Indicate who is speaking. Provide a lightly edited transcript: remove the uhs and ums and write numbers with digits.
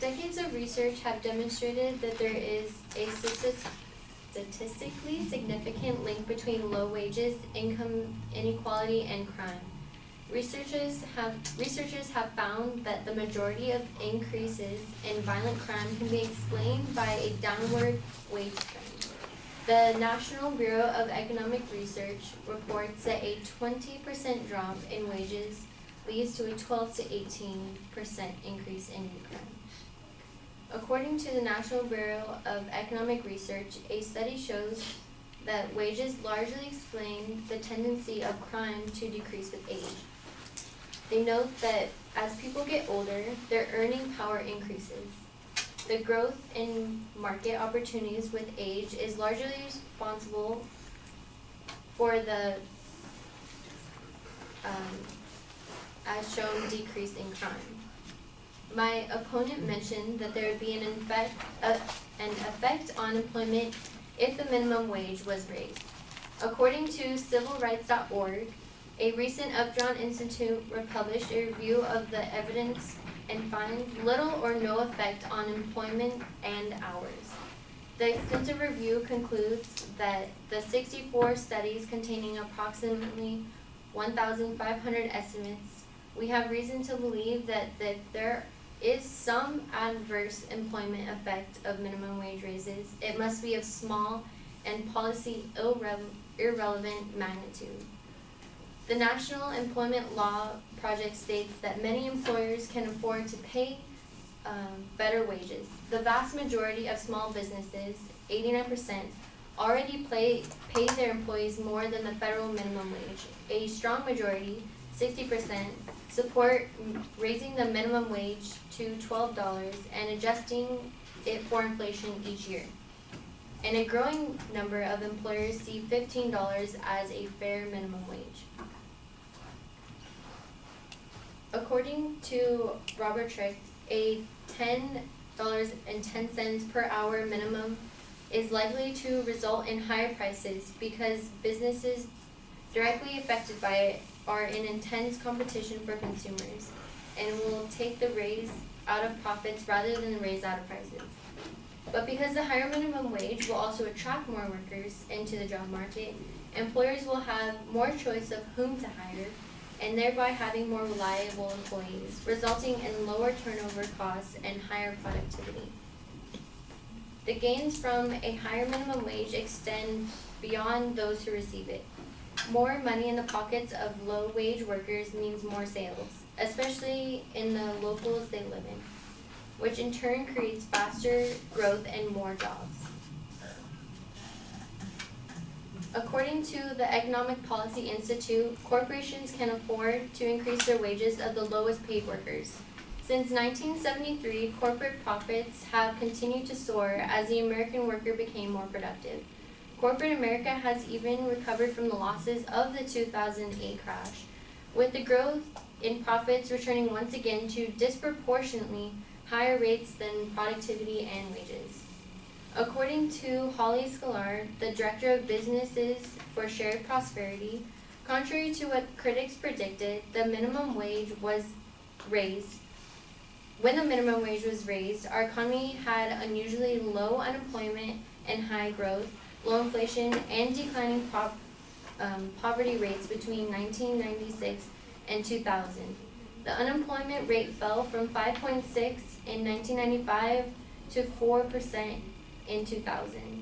Speaker 1: Decades of research have demonstrated that there is a statistically significant link between low wages, income inequality, and crime. Researchers have found that the majority of increases in violent crime can be explained by a downward wage trend. The National Bureau of Economic Research reports that a 20% drop in wages leads to a 12 to 18% increase in crime. According to the National Bureau of Economic Research, a study shows that wages largely explain the tendency of crime to decrease with age. They note that as people get older, their earning power increases. The growth in market opportunities with age is largely responsible for the, as shown, decrease in crime. My opponent mentioned that there would be an effect on employment if the minimum wage was raised. According to civilrights.org, a recent Upjohn Institute published a review of the evidence and finds little or no effect on employment and hours. The extensive review concludes that the 64 studies containing approximately 1,500 estimates, we have reason to believe that there is some adverse employment effect of minimum wage raises, it must be of small and policy irrelevant magnitude. The National Employment Law Project states that many employers can afford to pay better wages. The vast majority of small businesses, 89%, already pay their employees more than the federal minimum wage. A strong majority, 60%, support raising the minimum wage to $12 and adjusting it for inflation each year. And a growing number of employers see $15 as a fair minimum wage. According to Robert Trick, a $10.10 per hour minimum is likely to result in higher prices because businesses directly affected by it are in intense competition for consumers and will take the raise out of profits rather than the raise out of prices. But because the higher minimum wage will also attract more workers into the job market, employers will have more choice of whom to hire and thereby having more reliable employees, resulting in lower turnover costs and higher productivity. The gains from a higher minimum wage extend beyond those who receive it. More money in the pockets of low-wage workers means more sales, especially in the locals they live in, which in turn creates faster growth and more jobs. According to the Economic Policy Institute, corporations can afford to increase their wages of the lowest paid workers. Since 1973, corporate profits have continued to soar as the American worker became more productive. Corporate America has even recovered from the losses of the 2008 crash, with the growth in profits returning once again to disproportionately higher rates than productivity and wages. According to Holly Sklar, the director of businesses for Shared Prosperity, contrary to what critics predicted, the minimum wage was raised. When the minimum wage was raised, our economy had unusually low unemployment and high growth, low inflation, and declining poverty rates between 1996 and 2000. The unemployment rate fell from 5.6 in 1995 to 4% in 2000.